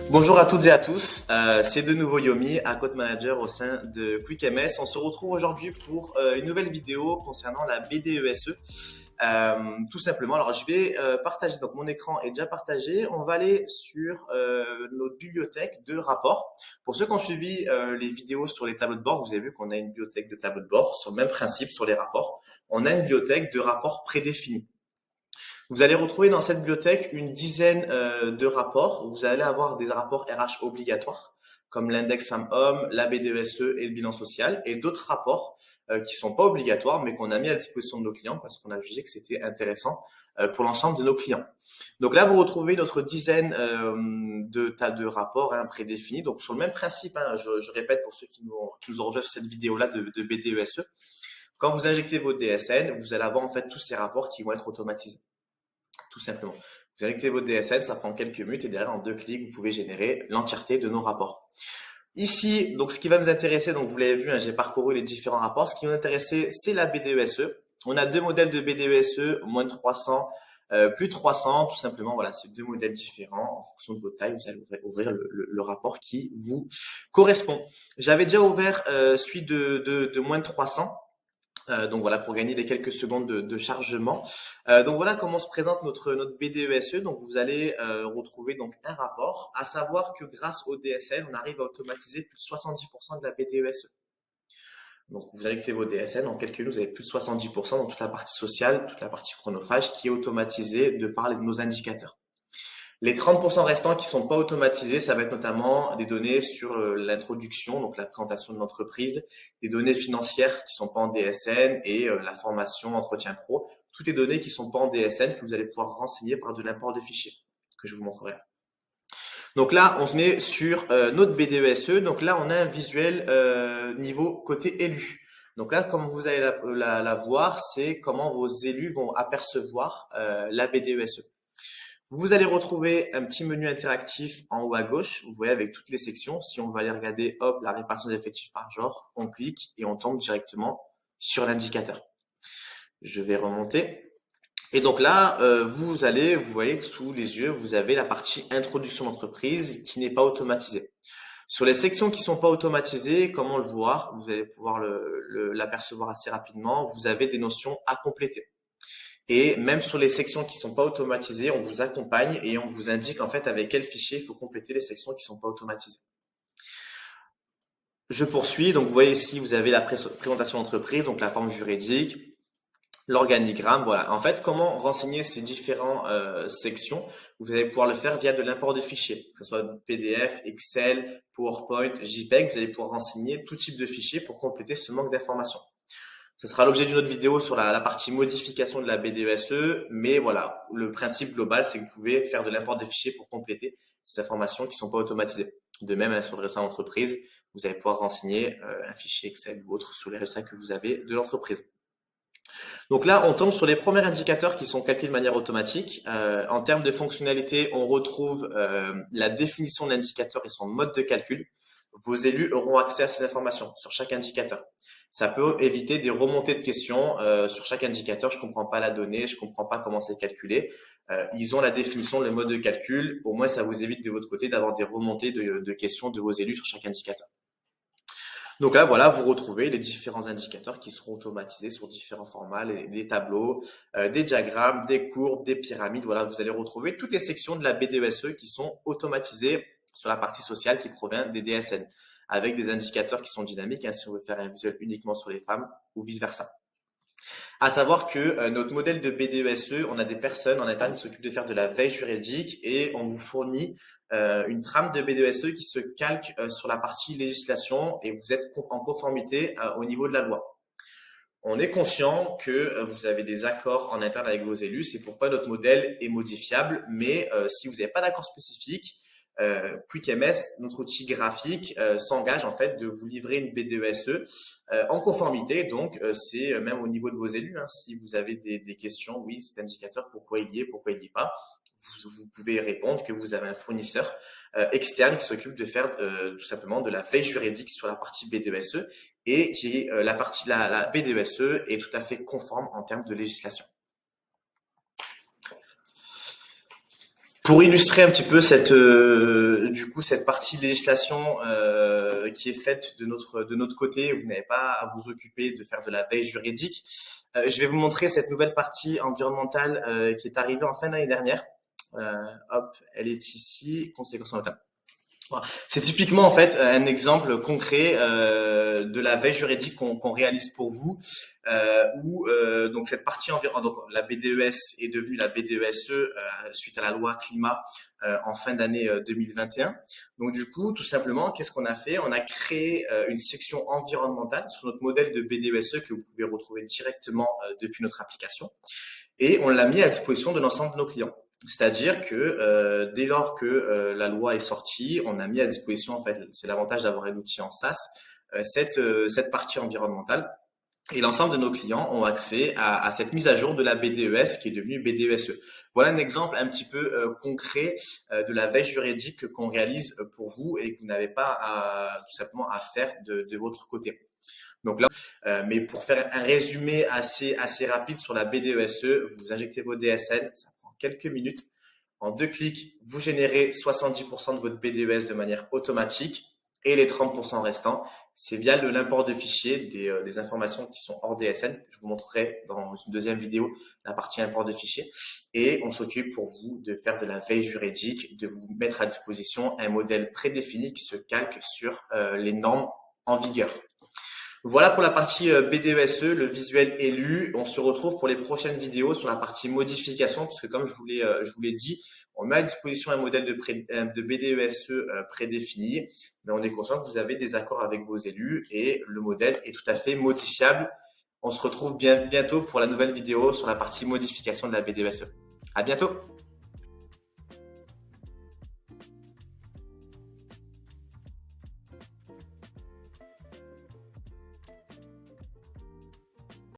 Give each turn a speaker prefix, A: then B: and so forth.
A: Bonjour à toutes et à tous, c'est de nouveau Yomi, account manager au sein de QuickMS. On se retrouve aujourd'hui pour une nouvelle vidéo concernant la BDESE. Tout simplement, alors je vais partager, donc mon écran est déjà partagé. On va aller sur notre bibliothèque de rapports. Pour ceux qui ont suivi les vidéos sur les tableaux de bord, vous avez vu qu'on a une bibliothèque de tableaux de bord sur le même principe sur les rapports. On a une bibliothèque de rapports prédéfinis. Vous allez retrouver dans cette bibliothèque une dizaine de rapports. Vous allez avoir des rapports RH obligatoires, comme l'index femmes-hommes, la BDESE et le bilan social, et d'autres rapports qui sont pas obligatoires, mais qu'on a mis à disposition de nos clients parce qu'on a jugé que c'était intéressant pour l'ensemble de nos clients. Donc là, vous retrouvez notre dizaine de rapports prédéfinis. Donc sur le même principe, je répète pour ceux qui nous ont rejoint sur cette vidéo-là de BDESE, quand vous injectez votre DSN, vous allez avoir en fait tous ces rapports qui vont être automatisés. Tout simplement. Vous injectez votre DSN, ça prend quelques minutes et derrière, en 2 clics, vous pouvez générer l'entièreté de nos rapports. Ici, donc ce qui va nous intéresser, donc vous l'avez vu, j'ai parcouru les différents rapports. Ce qui va nous intéresser, c'est la BDESE. On a 2 modèles de BDESE, moins de 300, plus de 300, tout simplement. Voilà, c'est 2 modèles différents. En fonction de votre taille, vous allez ouvrir le rapport qui vous correspond. J'avais déjà ouvert celui de moins de 300. Donc voilà, pour gagner les quelques secondes de chargement. Donc voilà comment se présente notre BDESE. Donc vous allez retrouver donc un rapport, à savoir que grâce au DSN, on arrive à automatiser plus de 70% de la BDESE. Donc vous injectez vos DSN, en quelques minutes, vous avez plus de 70% dans toute la partie sociale, toute la partie chronophage qui est automatisée de par nos indicateurs. Les 30% restants qui sont pas automatisés, ça va être notamment des données sur l'introduction, donc la présentation de l'entreprise, des données financières qui sont pas en DSN et la formation, entretien pro, toutes les données qui sont pas en DSN que vous allez pouvoir renseigner par de l'import de fichiers que je vous montrerai. Donc là, on se met sur notre BDESE. Donc là, on a un visuel niveau côté élu. Donc là, comme vous allez la voir, c'est comment vos élus vont apercevoir la BDESE. Vous allez retrouver un petit menu interactif en haut à gauche, vous voyez avec toutes les sections. Si on va aller regarder, hop, la répartition des effectifs par genre, on clique et on tombe directement sur l'indicateur. Je vais remonter. Et donc là, vous voyez que sous les yeux, vous avez la partie introduction d'entreprise qui n'est pas automatisée. Sur les sections qui sont pas automatisées, comment le voir? Vous allez pouvoir l'apercevoir assez rapidement. Vous avez des notions à compléter. Et même sur les sections qui sont pas automatisées, on vous accompagne et on vous indique en fait avec quel fichier il faut compléter les sections qui sont pas automatisées. Je poursuis. Donc, vous voyez ici, vous avez la présentation d'entreprise, donc la forme juridique, l'organigramme. Voilà. En fait, comment renseigner ces différentes sections? Vous allez pouvoir le faire via de l'import de fichiers, que ce soit PDF, Excel, PowerPoint, JPEG. Vous allez pouvoir renseigner tout type de fichiers pour compléter ce manque d'informations. Ce sera l'objet d'une autre vidéo sur la partie modification de la BDESE, mais voilà, le principe global, c'est que vous pouvez faire de l'import de fichiers pour compléter ces informations qui ne sont pas automatisées. De même, sur le résultat d'entreprise, vous allez pouvoir renseigner un fichier Excel ou autre sur les résultats que vous avez de l'entreprise. Donc là, on tombe sur les premiers indicateurs qui sont calculés de manière automatique. En termes de fonctionnalité, on retrouve la définition de l'indicateur et son mode de calcul. Vos élus auront accès à ces informations sur chaque indicateur. Ça peut éviter des remontées de questions sur chaque indicateur. Je comprends pas la donnée, je comprends pas comment c'est calculé. Ils ont la définition, le mode de calcul. Au moins, ça vous évite de votre côté d'avoir des remontées de questions de vos élus sur chaque indicateur. Donc là, voilà, vous retrouvez les différents indicateurs qui seront automatisés sur différents formats, des tableaux, des diagrammes, des courbes, des pyramides. Voilà, vous allez retrouver toutes les sections de la BDESE qui sont automatisées sur la partie sociale qui provient des DSN, avec des indicateurs qui sont dynamiques, si on veut faire un visuel uniquement sur les femmes ou vice-versa. À savoir que notre modèle de BDESE, on a des personnes en interne qui s'occupent de faire de la veille juridique et on vous fournit une trame de BDESE qui se calque sur la partie législation et vous êtes en conformité au niveau de la loi. On est conscient que vous avez des accords en interne avec vos élus, c'est pourquoi notre modèle est modifiable, mais si vous n'avez pas d'accord spécifique, QuickMS, notre outil graphique, s'engage en fait de vous livrer une BDESE en conformité. Donc, c'est même au niveau de vos élus. Si vous avez des questions, oui, cet indicateur, pourquoi il y est, pourquoi il n'y est pas, vous pouvez répondre que vous avez un fournisseur externe qui s'occupe de faire tout simplement de la veille juridique sur la partie BDESE et qui la BDESE est tout à fait conforme en termes de législation. Pour illustrer un petit peu cette partie législation qui est faite de notre côté, vous n'avez pas à vous occuper de faire de la veille juridique. Je vais vous montrer cette nouvelle partie environnementale qui est arrivée en fin d'année dernière. Hop, elle est ici, conséquences environnementales. Voilà. C'est typiquement en fait un exemple concret de la veille juridique qu'on réalise pour vous, où donc cette partie environnement, donc la BDES est devenue la BDESE suite à la loi climat en fin d'année 2021. Donc du coup, tout simplement, qu'est-ce qu'on a fait? On a créé une section environnementale sur notre modèle de BDESE que vous pouvez retrouver directement depuis notre application, et on l'a mis à disposition de l'ensemble de nos clients. C'est-à-dire que dès lors que la loi est sortie, on a mis à disposition, en fait, c'est l'avantage d'avoir un outil en SaaS, cette partie environnementale. Et l'ensemble de nos clients ont accès à cette mise à jour de la BDES qui est devenue BDESE. Voilà un exemple un petit peu concret de la veille juridique qu'on réalise pour vous et que vous n'avez pas tout simplement à faire de votre côté. Donc là, mais pour faire un résumé assez rapide sur la BDESE, vous injectez vos DSL, ça prend quelques minutes. En 2 clics, vous générez 70% de votre BDES de manière automatique et les 30% restants, c'est via l'import de fichiers des informations qui sont hors DSL. Je vous montrerai dans une deuxième vidéo la partie import de fichiers. Et on s'occupe pour vous de faire de la veille juridique, de vous mettre à disposition un modèle prédéfini qui se calque sur les normes en vigueur. Voilà pour la partie BDESE, le visuel est lu. On se retrouve pour les prochaines vidéos sur la partie modification, parce que comme je vous l'ai dit, on met à disposition un modèle de BDESE prédéfini, mais on est conscient que vous avez des accords avec vos élus et le modèle est tout à fait modifiable. On se retrouve bientôt pour la nouvelle vidéo sur la partie modification de la BDESE. À bientôt!